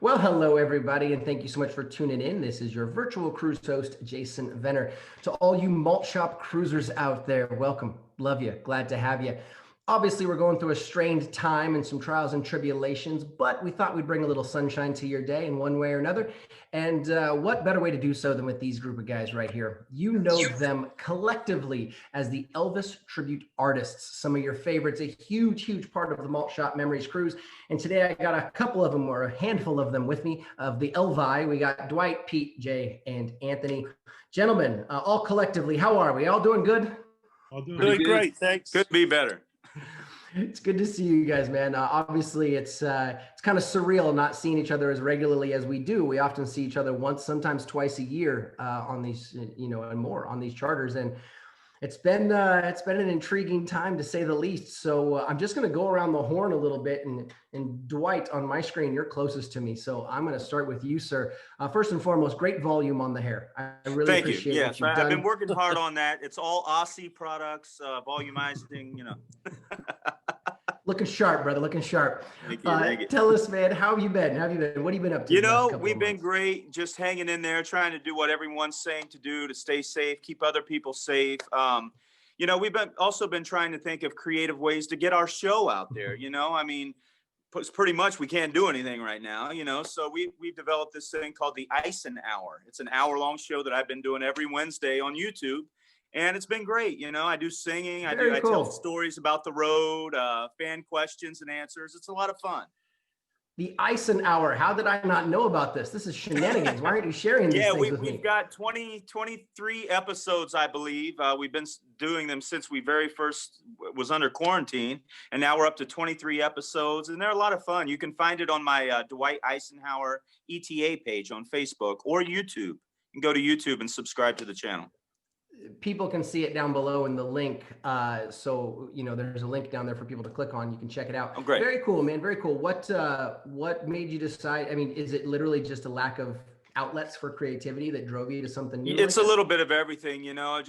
Well, hello, everybody, and thank you so much for tuning in. This is your virtual cruise host, Jason Venner. To all you Malt Shop cruisers out there, welcome. Love you. Glad to have you. Obviously, we're going through a strained time and some trials and tribulations, but we thought we'd bring a little sunshine to your day in one way or another. And what better way to do so than with these group of guys right here? You know them collectively as the Elvis Tribute Artists, some of your favorites, a huge, huge part of the Malt Shop Memories Cruise. And today I got a couple of them, or a handful of them with me, of the Elvi. We got Dwight, Pete, Jay, and Anthony. Gentlemen, all collectively, how are we? All doing good? All doing great, thanks. Could be better. It's good to see you guys, man. Obviously, it's kind of surreal not seeing each other as regularly as we do. We often see each other once, sometimes twice a year on these, and more on these charters. And it's been an intriguing time to say the least. So I'm just going to go around the horn a little bit. And Dwight, on my screen, you're closest to me. So I'm going to start with you, sir. First and foremost, great volume on the hair. I really appreciate you. What you've done. I've been working hard on that. It's all Aussie products, volumizing, Looking sharp, brother. Looking sharp. Thank you. Tell us, man, how have you been? What have you been up to? We've been great. Just hanging in there, trying to do what everyone's saying to do to stay safe, keep other people safe. We've been trying to think of creative ways to get our show out there. Pretty much we can't do anything right now. So we've developed this thing called the Icenhour. It's an hour-long show that I've been doing every Wednesday on YouTube. And it's been great. I do singing. I tell stories about the road, fan questions and answers. It's a lot of fun. The Icenhour. How did I not know about this? This is shenanigans. Why aren't you sharing these things with me? We've got 23 episodes, I believe. We've been doing them since we very first was under quarantine. And now we're up to 23 episodes. And they're a lot of fun. You can find it on my Dwight Icenhower ETA page on Facebook or YouTube. You can go to YouTube and subscribe to the channel. People can see it down below in the link. So, there's a link down there for people to click on. You can check it out. Oh, great. Very cool, man. Very cool. What made you decide? I mean, is it literally just a lack of outlets for creativity that drove you to something new? It's a little bit of everything, I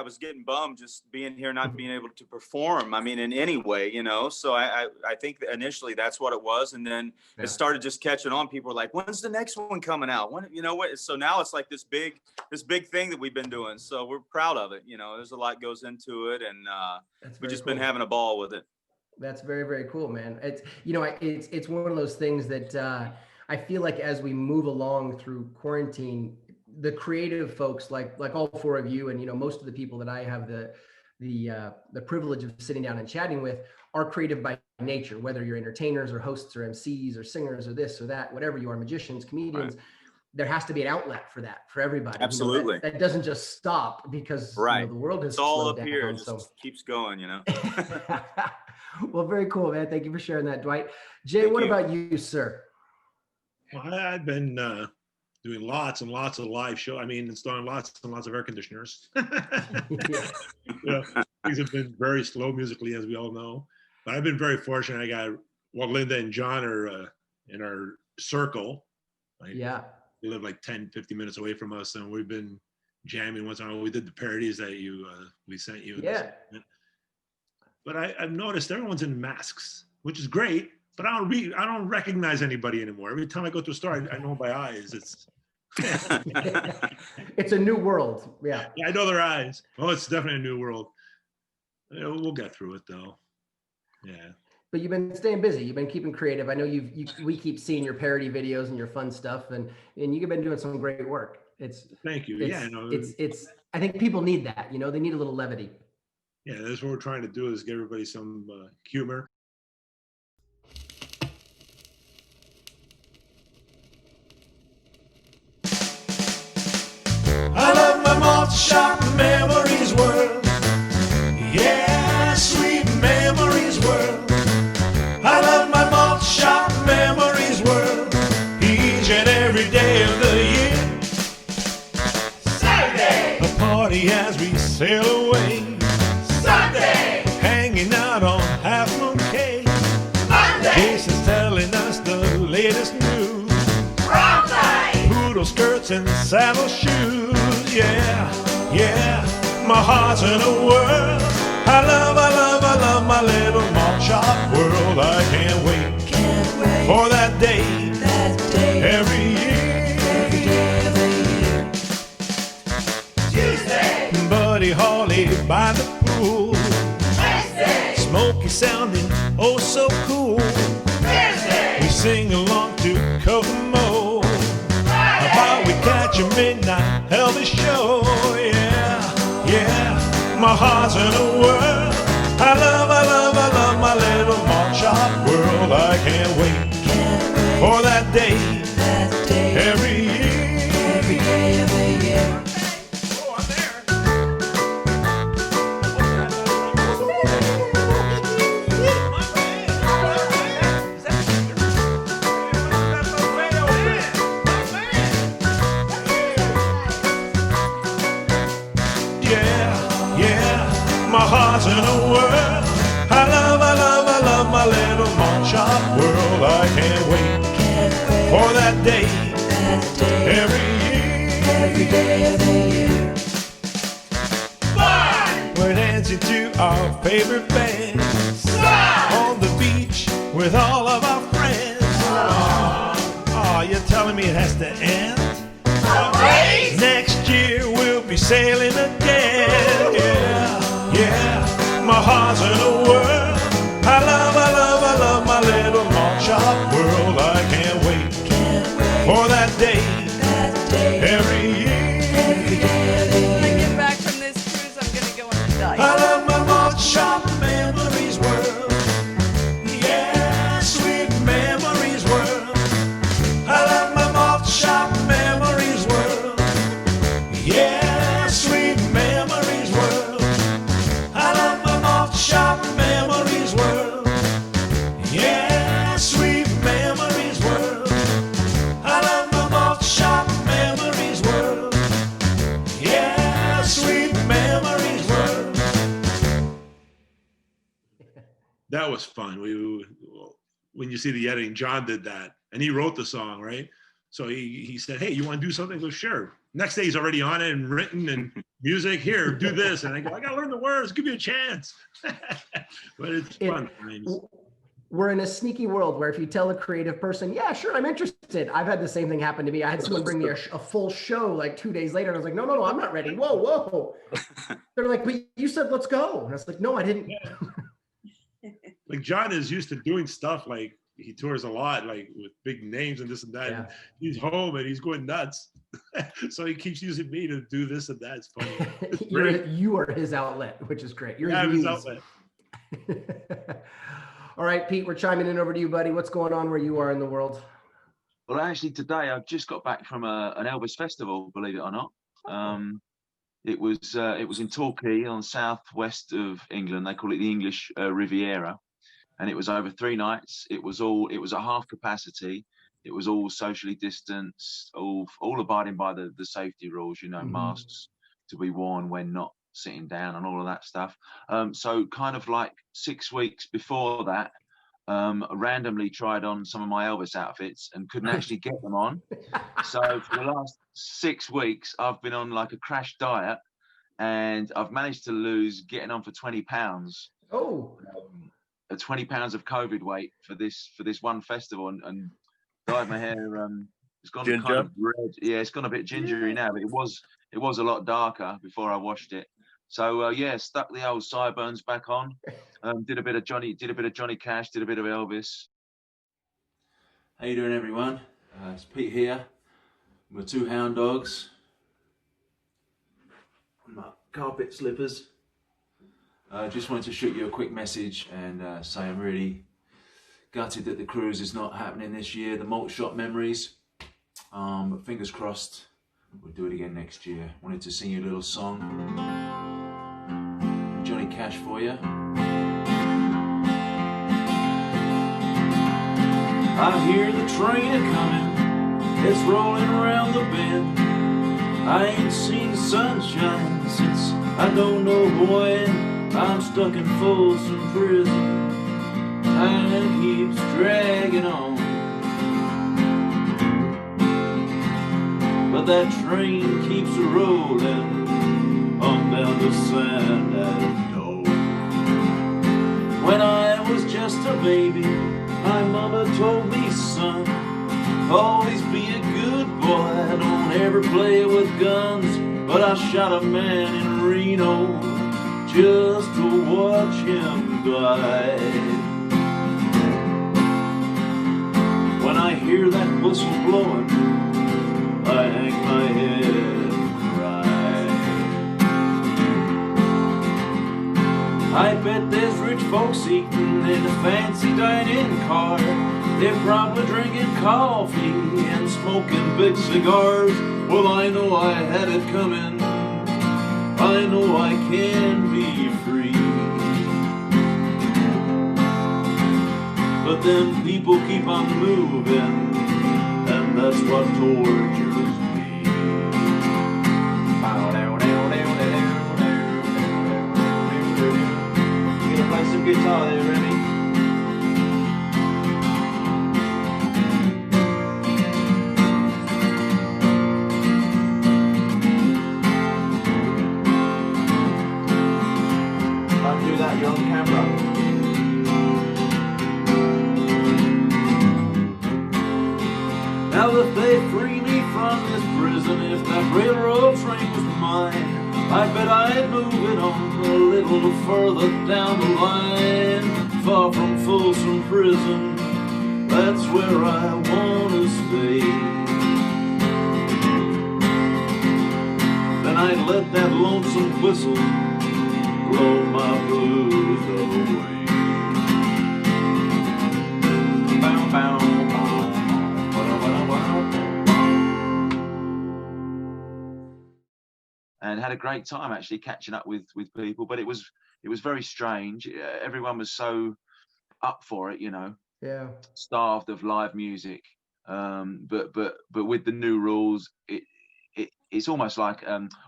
was getting bummed just being here, not being able to perform, in any way, so I think that initially that's what it was. And then it started just catching on. People were like, when's the next one coming out? So now it's like this big thing that we've been doing. So we're proud of it. There's a lot goes into it, and we've just been having a ball with it. That's very, very cool, man. It's, it's one of those things that, I feel like as we move along through quarantine, the creative folks like all four of you, and most of the people that I have the privilege of sitting down and chatting with are creative by nature, whether you're entertainers or hosts or MCs or singers or this or that, whatever you are, magicians, comedians. Right. There has to be an outlet for that for everybody. Absolutely. That doesn't just stop because the world has all up here. Down, it just keeps going, Well, very cool, man. Thank you for sharing that, Dwight. Jay, what about you, sir? Well, I've been doing lots and lots of live show. Installing lots and lots of air conditioners. Things have been very slow musically, as we all know. But I've been very fortunate. I got Linda and John are in our circle. They live like 10, 50 minutes away from us, and we've been jamming once in a while. We did the parodies that we sent you. Yeah. But I've noticed everyone's in masks, which is great. But I don't recognize anybody anymore. Every time I go to a store, I know by eyes. It's it's a new world. Yeah, I know their eyes. Oh, it's definitely a new world. We'll get through it though. Yeah. But you've been staying busy. You've been keeping creative. I know we keep seeing your parody videos and your fun stuff, and you've been doing some great work. Thank you. It's I think people need that. They need a little levity. Yeah, that's what we're trying to do, is give everybody some humor. I love my Malt Shop Memories world. Yeah, sweet memories world. I love my Malt Shop Memories world. Each and every day of the year. Saturday, a party as we sail away. Sunday, hanging out on Half Moon Cay. Monday, Jason's telling us the latest news. Prom night, poodle skirts and saddle shoes. Yeah, my heart's in a whirl. I love my little malt shop world. I can't wait for that day sing along to Kokomo. How about we catch a midnight Elvis show? Yeah, yeah, my heart's in a whirl. I love my little malt shop world. I can't wait for that day every year. Every day of the year. Oh, I'm there. Yeah, yeah, my heart's in a whirl. I love my little malt shop world. I can't wait for that day every year. Every day of the year. We're dancing to our favorite band on the beach with all of our friends. Oh, you're telling me it has to end? Next year we'll be sailing again. Yeah, yeah, my heart's in a whirl. I love my little malt shop world. I can't wait for that day every year. Every day of the When I year. get back from this cruise, I'm gonna go on the diet. I love my Malt Shop Memories world. Yeah, sweet memories world. I love my Malt Shop Memories world. Yeah, sweet memories world. I love my Malt Shop Memories world. Yeah, sweet memories world. I love my Malt Shop Memories world. Yeah, sweet memories world. That was fun. When you see the editing, John did that, and he wrote the song, right? So he said, "Hey, you want to do something?" I go, "Sure." Next day, he's already on it and written and music. Here, do this, and I go, "I gotta learn the words. Give me a chance." But it's fun. We're in a sneaky world where if you tell a creative person, yeah, sure, I'm interested. I've had the same thing happen to me. I had someone bring me a full show like 2 days later. And I was like, no, I'm not ready. Whoa. They're like, but you said, let's go. And I was like, no, I didn't. Like John is used to doing stuff like he tours a lot, like with big names and this and that. Yeah. And he's home and he's going nuts. So he keeps using me to do this and that. It's funny. It's You are his outlet, which is great. You're yeah, his his muse. outlet. All right, Pete, we're chiming in over to you, buddy. What's going on where you are in the world? Well, actually, today I've just got back from an Elvis festival, believe it or not. It was in Torquay on the southwest of England. They call it the English Riviera, and it was over 3 nights. It was at half capacity. It was all socially distanced, all abiding by the safety rules, masks to be worn when not sitting down and all of that stuff. So kind of like 6 weeks before that, I randomly tried on some of my Elvis outfits and couldn't actually get them on. So for the last 6 weeks, I've been on like a crash diet, and I've managed to lose, getting on for 20 pounds. Oh, 20 pounds of COVID weight for this one festival, and dyed my hair. It's gone kind of red. Yeah, it's gone a bit gingery now, but it was a lot darker before I washed it. So stuck the old sideburns back on. Did a bit of Johnny Cash, did a bit of Elvis. How you doing, everyone? It's Pete here. My 2 hound dogs. My carpet slippers. Just wanted to shoot you a quick message and say I'm really gutted that the cruise is not happening this year. The Malt Shop Memories. But fingers crossed, we'll do it again next year. Wanted to sing you a little song. Johnny Cash for you. I hear the train a-coming, it's rolling around the bend. I ain't seen sunshine since I don't know when. I'm stuck in Folsom Prison, time keeps dragging on. But that train keeps rolling on down to San Antonio. When I was just a baby, my mama told me, son, always be a good boy, don't ever play with guns. But I shot a man in Reno just to watch him die. I hear that whistle blowing, I hang my head and cry. I bet there's rich folks eating in a fancy dining car. They're probably drinking coffee and smoking big cigars. Well, I know I had it coming. I know I can be free. But then people keep on moving, and that's what tortures me. You gonna play some guitar there, Remy? Don't do that, you're on camera. Now if they free me from this prison, if that railroad train was mine, I bet I'd move it on a little further down the line. Far from Folsom Prison, that's where I wanna stay. Then I'd let that lonesome whistle blow my blues away. Bow, bow, bow. And had a great time actually catching up with people, but it was very strange. Everyone was so up for it, you know. Yeah. Starved of live music, but with the new rules, it's almost like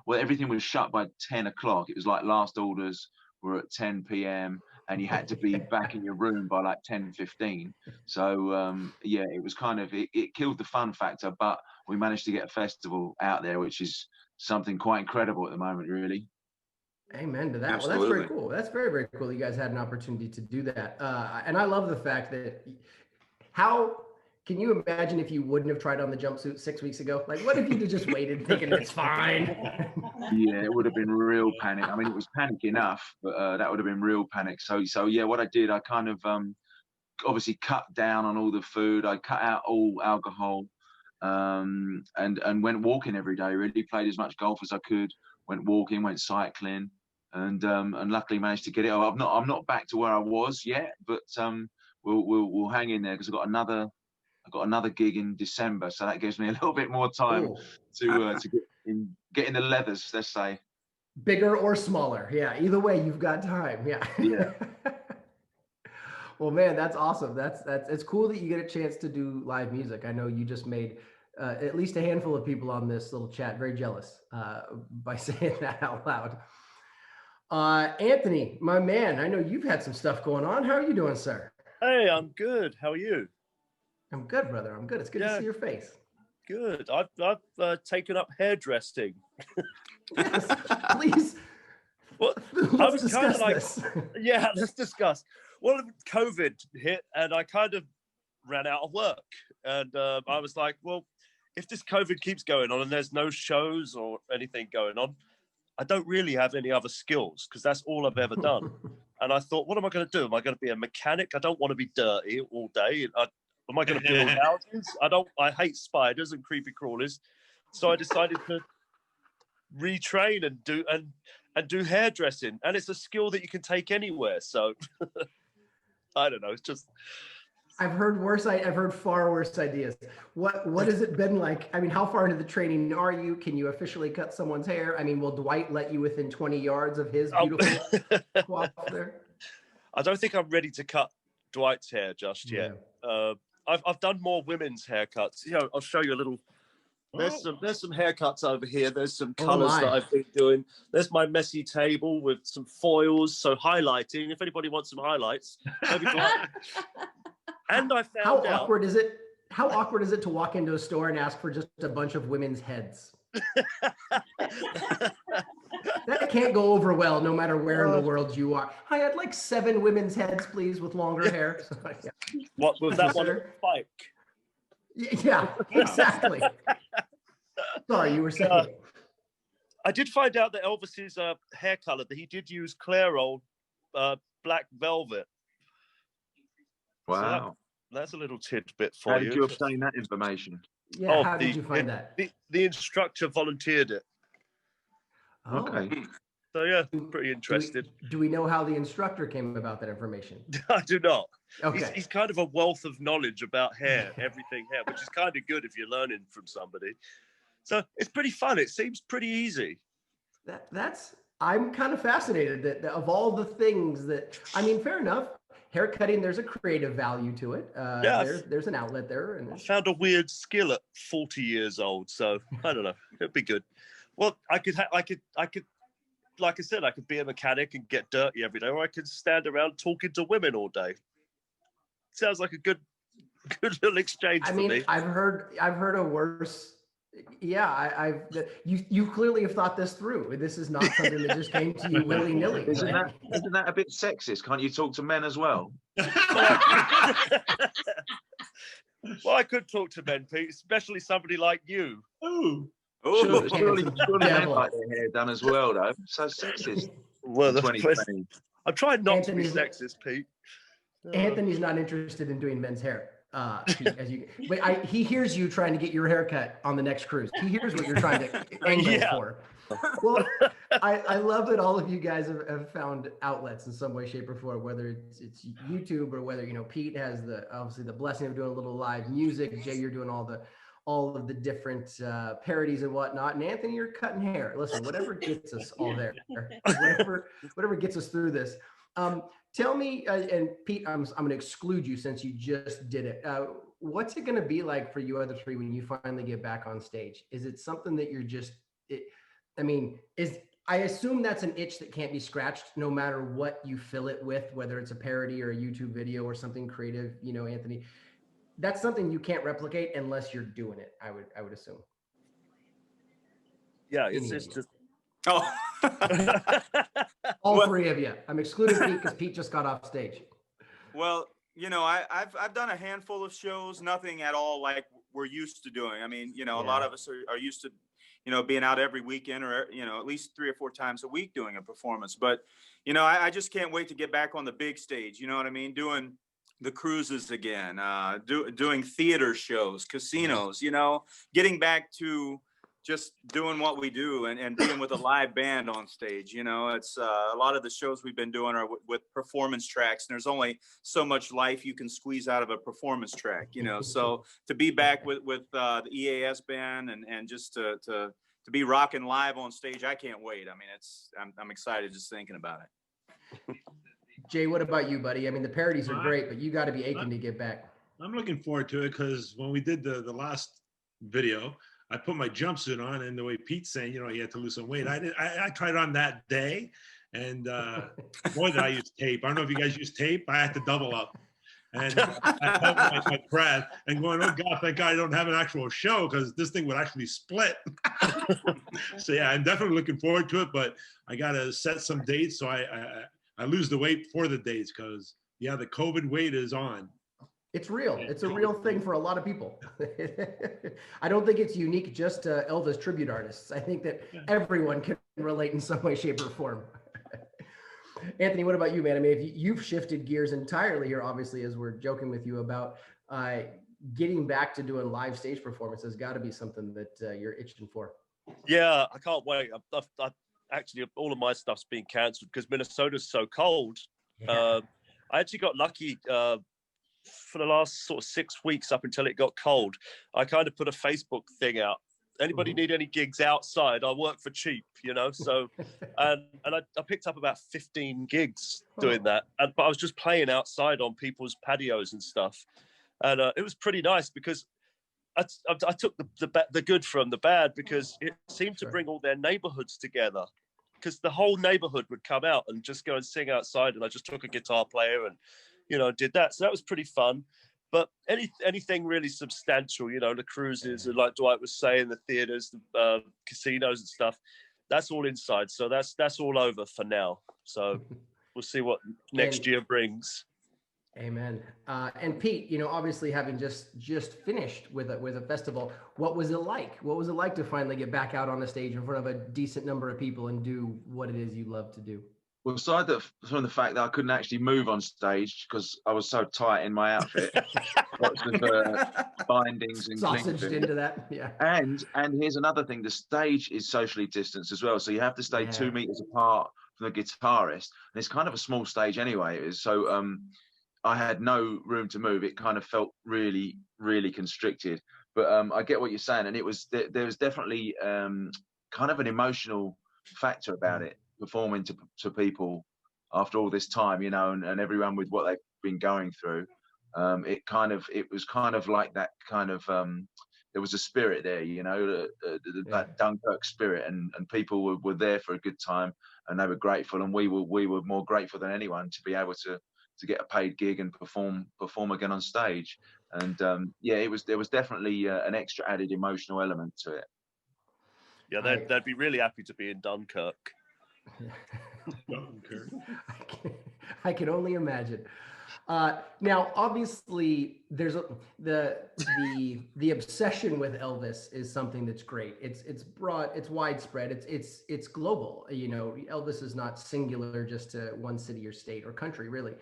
well, everything was shut by 10 o'clock. It was like last orders were at 10 p.m. and you had to be back in your room by like 10:15. So yeah, it was kind of it killed the fun factor, but we managed to get a festival out there, which is something quite incredible at the moment, really. Amen to that. Absolutely. Well, that's very cool. That's very, very cool. You guys had an opportunity to do that. And I love the fact that how can you imagine if you wouldn't have tried on the jumpsuit 6 weeks ago? Like, what if you just waited thinking it's fine? Yeah, it would have been real panic. I mean, it was panic enough, but that would have been real panic. So yeah, what I did, I kind of obviously cut down on all the food. I cut out all alcohol, and went walking every day. Really played as much golf as I could. Went walking, went cycling, and luckily managed to get it. I'm not back to where I was yet, but we'll hang in there because I've got another gig in December, so that gives me a little bit more time to get in the leathers, let's say. Bigger or smaller. Yeah. Either way, you've got time. Yeah. Yeah. Well, man, that's awesome. It's cool that you get a chance to do live music. I know you just made at least a handful of people on this little chat very jealous by saying that out loud. Anthony, my man, I know you've had some stuff going on. How are you doing, sir? Hey, I'm good. How are you? I'm good, brother. I'm good. It's good to see your face. Good. I've taken up hairdressing. Yes, please. Well, let's discuss this. Yeah, let's discuss. Well, COVID hit, and I kind of ran out of work, and I was like, well, if this COVID keeps going on and there's no shows or anything going on, I don't really have any other skills because that's all I've ever done. And I thought, what am I going to do? Am I going to be a mechanic? I don't want to be dirty all day. Am I going to build houses? I hate spiders and creepy crawlers. So I decided to retrain and do hairdressing. And it's a skill that you can take anywhere. So I don't know. It's just. I've heard far worse ideas. What has it been like? I mean, how far into the training are you? Can you officially cut someone's hair? I mean, will Dwight let you within 20 yards of his beautiful coif there? I don't think I'm ready to cut Dwight's hair just yet. Yeah. I've done more women's haircuts. You know, I'll show you a little. There's some haircuts over here. There's some colours that I've been doing. There's my messy table with some foils, so highlighting. If anybody wants some highlights, maybe Dwight. And I found How out. awkward is it? How awkward is it to walk into a store and ask for just a bunch of women's heads? That can't go over well, no matter where in the world you are. Hi, I'd like 7 women's heads, please, with longer hair. So, yeah. What was that one? Spike. Yeah, exactly. Sorry, you were saying. I did find out that Elvis's hair color, that he did use Clairol black velvet. Wow. So That's a little tidbit for How you. did you obtain that information? Yeah, Oh, how did you find that? The instructor volunteered it. Oh. Okay. So yeah, Do- pretty interested. Do we know how the instructor came about that information? I do not. Okay. He's kind of a wealth of knowledge about hair, everything hair, which is kind of good if you're learning from somebody. So it's pretty fun. It seems pretty easy. I'm kind of fascinated that of all the things that, I mean, fair enough. Haircutting, there's a creative value to it. Yeah, there's an outlet there. And I found a weird skill at 40 years old, so I don't know. It'd be good. Well, I could, like I said, I could be a mechanic and get dirty every day, or I could stand around talking to women all day. Sounds like a good little exchange for me. I've heard a worse. Yeah, you clearly have thought this through. This is not something that just came to you willy nilly. Isn't that a bit sexist? Can't you talk to men as well? Well, I could talk to men, Pete, especially somebody like you. Ooh. Surely men like their hair done as well, though. So sexist. Well, I'm trying not to be Anthony's sexist, Pete. Anthony's not interested in doing men's hair. He hears you trying to get your hair cut on the next cruise. He hears what you're trying to angle for. Well, I love that all of you guys have found outlets in some way, shape, or form, whether it's YouTube or whether, Pete has obviously the blessing of doing a little live music. Jay, you're doing all of the different parodies and whatnot. And Anthony, you're cutting hair. Listen, whatever gets us all there, whatever gets us through this. Tell me, and Pete, I'm going to exclude you since you just did it. What's it going to be like for you other three when you finally get back on stage? Is it something that you're I assume that's an itch that can't be scratched no matter what you fill it with, whether it's a parody or a YouTube video or something creative, Anthony. That's something you can't replicate unless you're doing it, I would assume. Yeah, it's just. Oh. All three of you. I'm excluding Pete because Pete just got off stage. Well, I've done a handful of shows, nothing at all like we're used to doing. I mean, a lot of us are used to, being out every weekend or, at least 3 or 4 times a week doing a performance. But, I just can't wait to get back on the big stage. You know what I mean? Doing the cruises again, doing theater shows, casinos, getting back to just doing what we do and being with a live band on stage. It's a lot of the shows we've been doing are with performance tracks, and there's only so much life you can squeeze out of a performance track, so to be back with the EAS band and just to be rocking live on stage, I can't wait. I mean, I'm excited just thinking about it. Jay, what about you, buddy? I mean, the parodies are great, but you got to be aching to get back. I'm looking forward to it because when we did the last video, I put my jumpsuit on, and the way Pete's saying, he had to lose some weight. I tried on that day, and boy, did I use tape. I don't know if you guys use tape. I had to double up, and I felt my breath and going, oh God, thank God I don't have an actual show because this thing would actually split. So yeah, I'm definitely looking forward to it, but I got to set some dates so I lose the weight for the dates because the COVID weight is on. It's real. It's a real thing for a lot of people. I don't think it's unique just to Elvis Tribute Artists. I think that everyone can relate in some way, shape, or form. Anthony, what about you, man? I mean, if you've shifted gears entirely here, obviously, as we're joking with you about getting back to doing live stage performances, got to be something that you're itching for. Yeah, I can't wait. I've actually, all of my stuff's been cancelled because Minnesota's so cold. Yeah. I actually got lucky for the last sort of 6 weeks up until it got cold. I kind of put a Facebook thing out. Anybody need any gigs outside? I work for cheap, So, and I picked up about 15 gigs doing that. But I was just playing outside on people's patios and stuff, and it was pretty nice because I took the good from the bad because it seemed to bring all their neighborhoods together. Because the whole neighborhood would come out and just go and sing outside, and I just took a guitar player and did that. So that was pretty fun. But anything really substantial, the cruises, and like Dwight was saying, the theaters, the casinos and stuff, that's all inside. So that's all over for now. So we'll see what next year brings. Amen. And Pete, obviously having just finished with a festival, what was it like? What was it like to finally get back out on the stage in front of a decent number of people and do what it is you love to do? Well, aside from the fact that I couldn't actually move on stage because I was so tight in my outfit, lots of bindings and Sausaged clinging. into that. Yeah. And here's another thing: the stage is socially distanced as well, so you have to stay 2 meters apart from the guitarist. And it's kind of a small stage anyway. So I had no room to move. It kind of felt really, really constricted. But I get what you're saying, and it was there was definitely kind of an emotional factor about it, performing to people after all this time, you know, and everyone with what they've been going through. It was kind of like that kind of there was a spirit there, you know, that Dunkirk spirit, and people were there for a good time, and they were grateful, and we were more grateful than anyone to be able to get a paid gig and perform again on stage. And there was definitely an extra added emotional element to it. Yeah, they'd be really happy to be in Dunkirk. Dunkirk. I can only imagine. Now, obviously, there's the obsession with Elvis is something that's great. It's broad, it's widespread, it's global. You know, Elvis is not singular just to one city or state or country, really.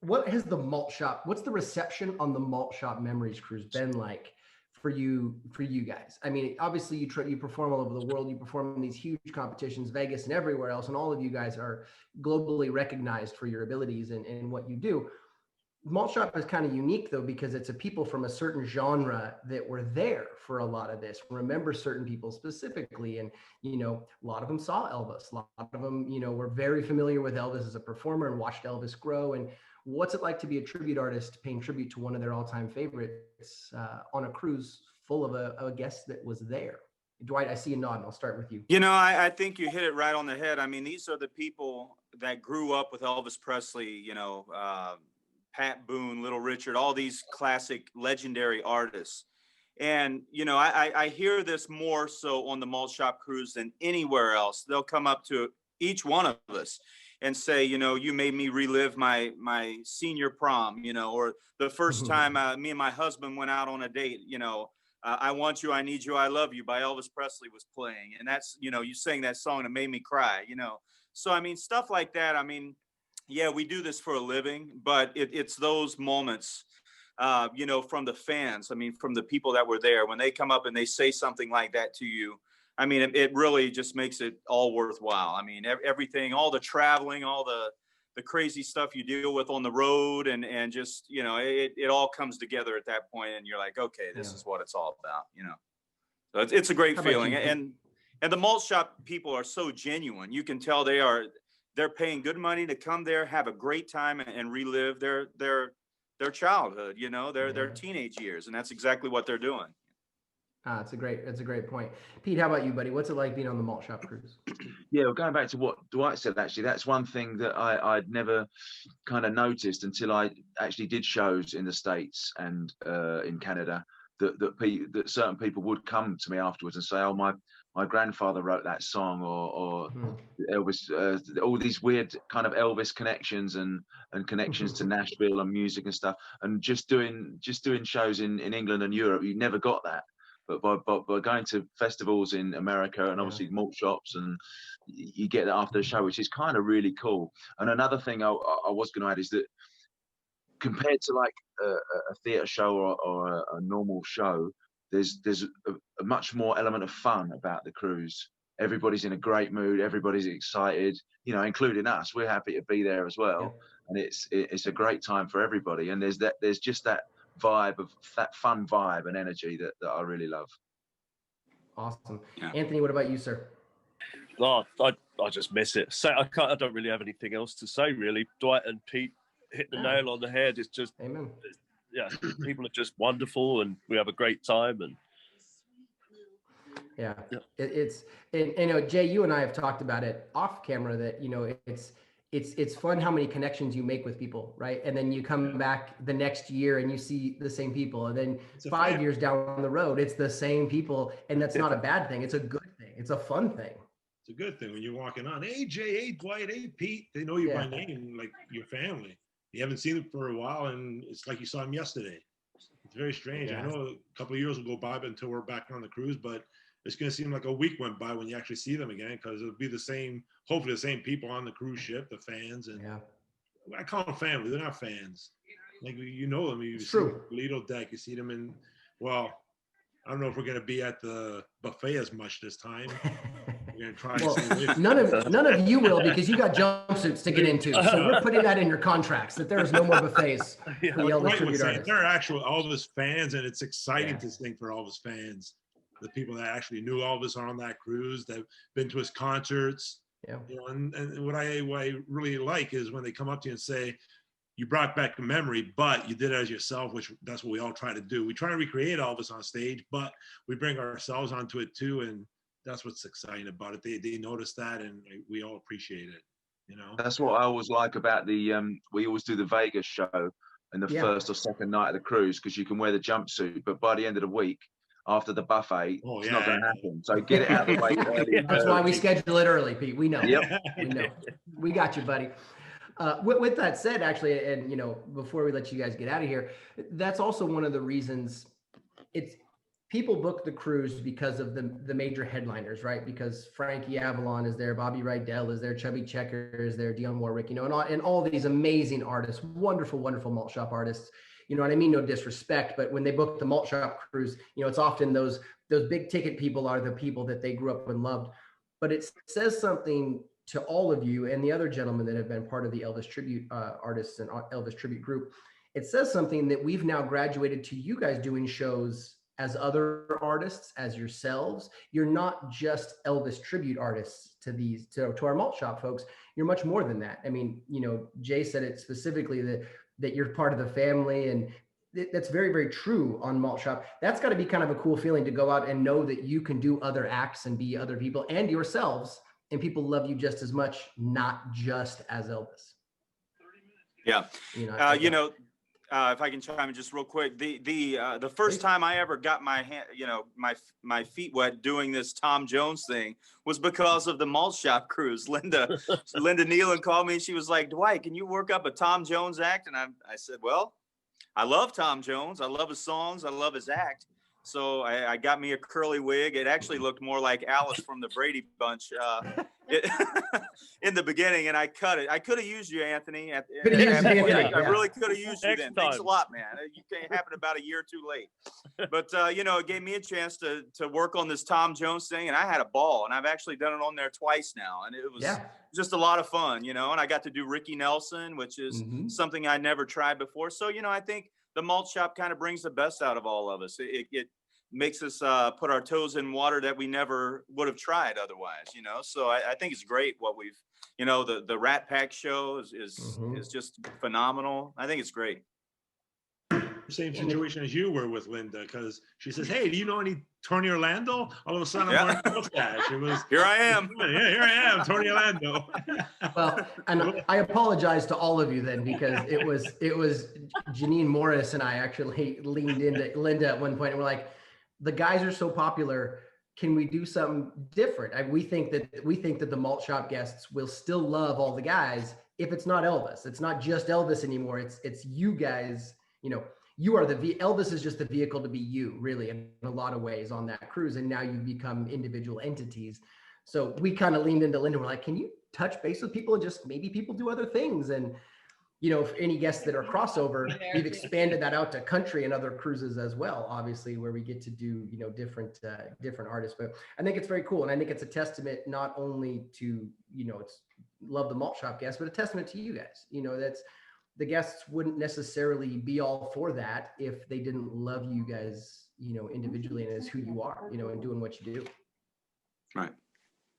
What has the Malt Shop? What's the reception on the Malt Shop Memories Cruise been like for you guys? I mean, obviously you perform all over the world. You perform in these huge competitions, Vegas and everywhere else, and all of you guys are globally recognized for your abilities and what you do. Malt Shop is kind of unique though, because it's a people from a certain genre that were there for a lot of this. Remember certain people specifically, and you know, a lot of them saw Elvis. A lot of them, you know, were very familiar with Elvis as a performer and watched Elvis grow. And what's it like to be a tribute artist paying tribute to one of their all-time favorites on a cruise full of a guest that was there? Dwight, I see you nodding. I'll start with you. You know, I think you hit it right on the head. I mean, these are the people that grew up with Elvis Presley, you know, Pat Boone, Little Richard, all these classic legendary artists. And, you know, I hear this more so on the Malt Shop Cruise than anywhere else. They'll come up to each one of us and say, you know, you made me relive my senior prom, you know, or the first time me and my husband went out on a date, you know, I Want You, I Need You, I Love You by Elvis Presley was playing. And that's, you know, you sang that song that made me cry, you know. So, I mean, stuff like that. I mean, yeah, we do this for a living, but it's those moments, you know, from the fans. I mean, from the people that were there, when they come up and they say something like that to you, I mean, it really just makes it all worthwhile. I mean, everything, all the traveling, all the crazy stuff you deal with on the road, and just, you know, it all comes together at that point, and you're like, okay, this is what it's all about, you know. So it's a great feeling, and the Malt Shop people are so genuine. You can tell they're paying good money to come there, have a great time, and relive their childhood, you know, their teenage years, and that's exactly what they're doing. It's a great point. Pete, how about you, buddy? What's it like being on the Malt Shop Cruise? Yeah, well, going back to what Dwight said, actually, that's one thing that I'd never kind of noticed until I actually did shows in the States and in Canada, that certain people would come to me afterwards and say, oh, my grandfather wrote that song, or Elvis, all these weird kind of Elvis connections and connections to Nashville and music and stuff. And just doing shows in England and Europe, you never got that. But by going to festivals in America and obviously malt shops, and you get that after the show, which is kind of really cool. And another thing I was going to add is that compared to like a theatre show or a normal show, there's a much more element of fun about the cruise. Everybody's in a great mood. Everybody's excited, you know, including us. We're happy to be there as well. And it's a great time for everybody. And there's just that vibe of that fun vibe and energy that I really love. Awesome. Anthony, what about you, sir? Oh, I just miss it. So I don't really have anything else to say, really. Dwight and Pete hit the nail on the head. It's just, amen. Yeah, people are just wonderful, and we have a great time. And it's you know, Jay, you and I have talked about it off camera that, you know, it's fun how many connections you make with people, right? And then you come back the next year and you see the same people, and then 5 years down the road, it's the same people, and that's not a bad thing. It's a good thing. It's a fun thing. It's a good thing when you're walking on. Hey, Jay, hey, Dwight, hey, Pete. They know you by name, like your family. You haven't seen them for a while, and it's like you saw them yesterday. It's very strange. I know a couple of years will go by until we're back on the cruise, but it's going to seem like a week went by when you actually see them again, because it'll be the same, hopefully the same people on the cruise ship, the fans, and I call them family. They're not fans. Like, you know them. You see them on the Lido deck. You see them in, well, I don't know if we're going to be at the buffet as much this time. We're going to try. Well, none of you will, because you got jumpsuits to get into. So we're putting that in your contracts that there's no more buffets for the Elvis Tribute Artists. They're actual Elvis fans, and it's exciting to think for Elvis fans. The people that actually knew Elvis are on that cruise. They've been to his concerts. Yeah. You know, and what I really like is when they come up to you and say, you brought back a memory, but you did it as yourself, which that's what we all try to do. We try to recreate Elvis on stage, but we bring ourselves onto it too. And that's what's exciting about it. They notice that, and we all appreciate it. You know, that's what I always like about the, we always do the Vegas show in the first or second night of the cruise, because you can wear the jumpsuit, but by the end of the week, after the buffet, it's not going to happen. So get it out of the way early. That's why we schedule it early, Pete. We know. We know. We got you, buddy. With that said, actually, and you know, before we let you guys get out of here, that's also one of the reasons it's people book the cruise because of the major headliners, right? Because Frankie Avalon is there, Bobby Rydell is there, Chubby Checker is there, Dionne Warwick, you know, and all these amazing artists, wonderful malt shop artists. You know what I mean? No disrespect, but when they book the Malt Shop cruise, you know, it's often those big ticket people are the people that they grew up and loved. But it says something to all of you and the other gentlemen that have been part of the Elvis Tribute Artists and Elvis Tribute group. It says something that we've now graduated to you guys doing shows as other artists, as yourselves. You're not just Elvis Tribute Artists to our Malt Shop folks. You're much more than that. I mean, you know, Jay said it specifically that you're part of the family, and that's very, very true on Malt Shop. That's got to be kind of a cool feeling to go out and know that you can do other acts and be other people and yourselves, and people love you just as much, not just as Elvis. Yeah. If I can chime in just real quick, the first time I ever got my hand, my feet wet doing this Tom Jones thing was because of the Malt Shop cruise. Linda Nealon called me and she was like, Dwight, can you work up a Tom Jones act? And I said, well, I love Tom Jones. I love his songs. I love his act. So I got me a curly wig. It actually looked more like Alice from the Brady Bunch in the beginning, and I cut it. I could have used you, Anthony. I really could have used you then. Thanks a lot, man. You happened about a year or two late. But, it gave me a chance to work on this Tom Jones thing, and I had a ball. And I've actually done it on there twice now, and it was just a lot of fun, and I got to do Ricky Nelson, which is something I never tried before. So, I think the Malt Shop kind of brings the best out of all of us. It makes us put our toes in water that we never would have tried otherwise, So I think it's great what we've, the Rat Pack show is just phenomenal. I think it's great. Same situation as you were with Linda, because she says, hey, do you know any Tony Orlando? All of a sudden, I'm wearing a mustache. It was, here I am. Yeah, here I am, Tony Orlando. Well, and I apologize to all of you then, because it was Janine Morris and I actually leaned into Linda at one point, and we're like, the guys are so popular. Can we do something different? We think that the Malt Shop guests will still love all the guys if it's not Elvis. It's not just Elvis anymore. It's you guys. You are Elvis is just the vehicle to be you, really, in a lot of ways on that cruise. And now you've become individual entities. So we kind of leaned into Linda. We're like, can you touch base with people and just maybe people do other things? And, if any guests that are crossover, we've expanded that out to country and other cruises as well, obviously, where we get to do, different artists. But I think it's very cool. And I think it's a testament not only to, it's love the Malt Shop guests, but a testament to you guys. That's, the guests wouldn't necessarily be all for that if they didn't love you guys, individually and as who you are, and doing what you do. Right.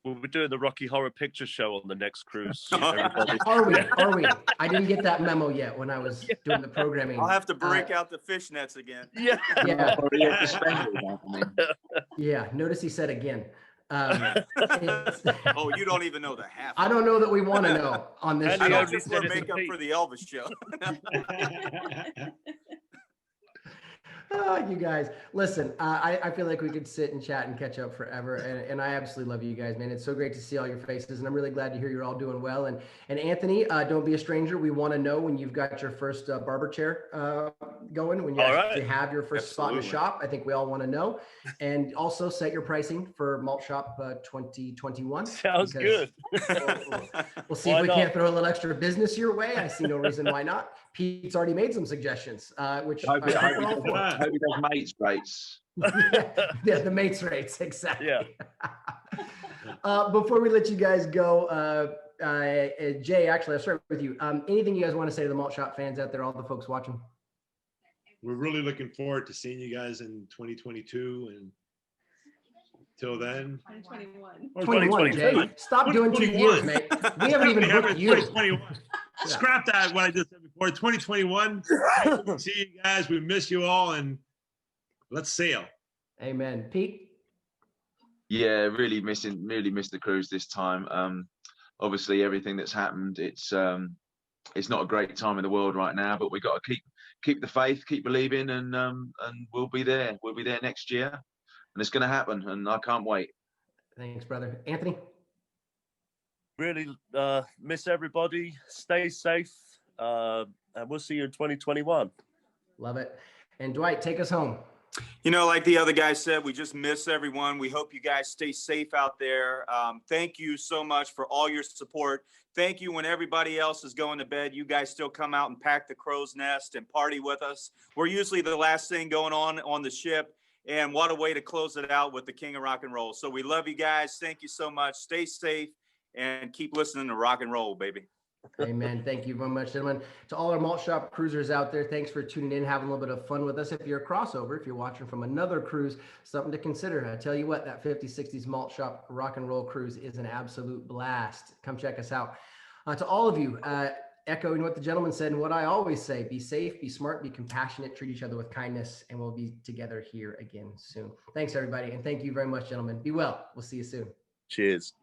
We'll be doing the Rocky Horror Picture Show on the next cruise. Are we? I didn't get that memo yet when I was doing the programming. I'll have to break out the fishnets again. Yeah. Yeah. Notice he said again. Oh, you don't even know the half. I don't know that we want to know on this show. I don't just wear makeup for the Elvis show. Oh, you guys, listen, I feel like we could sit and chat and catch up forever. And I absolutely love you guys, man. It's so great to see all your faces. And I'm really glad to hear you're all doing well. And Anthony, don't be a stranger. We want to know when you've got your first barber chair going when you All actually right. have your first spot in the Absolutely. shop. I think we all want to know. And also set your pricing for Malt Shop 2021. Sounds because good. We'll see Why if we not? can't throw a little extra business your way. I see no reason why not. Pete's already made some suggestions, which I hope, I'm I hope, all he does, for. I hope he does mates rates. Yeah, the mates rates, exactly. Yeah. Before we let you guys go, Jay, actually, I'll start with you. Anything you guys want to say to the Malt Shop fans out there, all the folks watching? We're really looking forward to seeing you guys in 2022. And till then, 2021. or 21, Jay. Stop doing 2 years, 2021. mate. We haven't even booked you. 2021. Scrap that, what I just said before. 2021. See you guys. We miss you all, and let's sail. Amen. Pete? Yeah, really miss the cruise this time. Obviously, everything that's happened, it's not a great time in the world right now, but we got to keep the faith, keep believing, and we'll be there. We'll be there next year, and it's going to happen, and I can't wait. Thanks, brother. Anthony? Really miss everybody. Stay safe. And we'll see you in 2021. Love it. And Dwight, take us home. You know, like the other guy said, we just miss everyone. We hope you guys stay safe out there. Thank you so much for all your support. Thank you when everybody else is going to bed. You guys still come out and pack the crow's nest and party with us. We're usually the last thing going on the ship. And what a way to close it out with the King of Rock and Roll. So we love you guys. Thank you so much. Stay safe and keep listening to rock and roll, baby. Amen. Thank you very much, gentlemen. To all our Malt Shop cruisers out there, thanks for tuning in, having a little bit of fun with us. If you're a crossover, if you're watching from another cruise, something to consider. I tell you what, that 50s, 60s Malt Shop rock and roll cruise is an absolute blast. Come check us out. To all of you, echoing what the gentleman said and what I always say, be safe, be smart, be compassionate, treat each other with kindness, and we'll be together here again soon. Thanks, everybody. And thank you very much, gentlemen. Be well. We'll see you soon. Cheers.